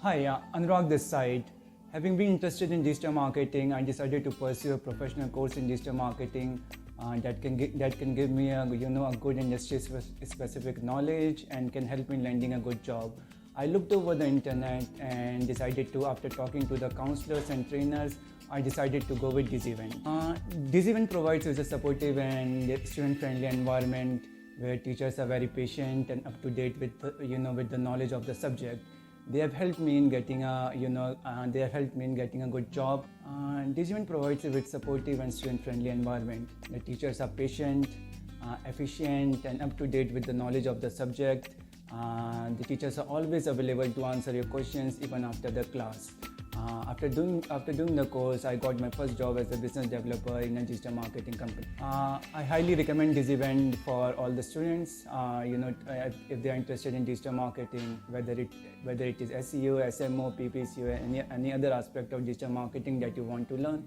Hi, Anurag this side. Having been interested in digital marketing, I decided to pursue a professional course in digital marketing that can give me a good industry specific knowledge and can help me landing a good job. I looked over the internet and decided to, after talking to the counselors and trainers, I decided to go with DigiVend. DigiVend provides us a supportive and student-friendly environment where teachers are very patient and up to date with with the knowledge of the subject. They have helped me in getting a good job. DigiVend provides a with supportive and student-friendly environment. The teachers are patient, efficient, and up to date with the knowledge of the subject. The teachers are always available to answer your questions even after the class. After doing the course, I got my first job as a business developer in a digital marketing company. I highly recommend DigiVend for all the students. If they are interested in digital marketing, whether it is SEO, SMO, PPC, or any other aspect of digital marketing that you want to learn.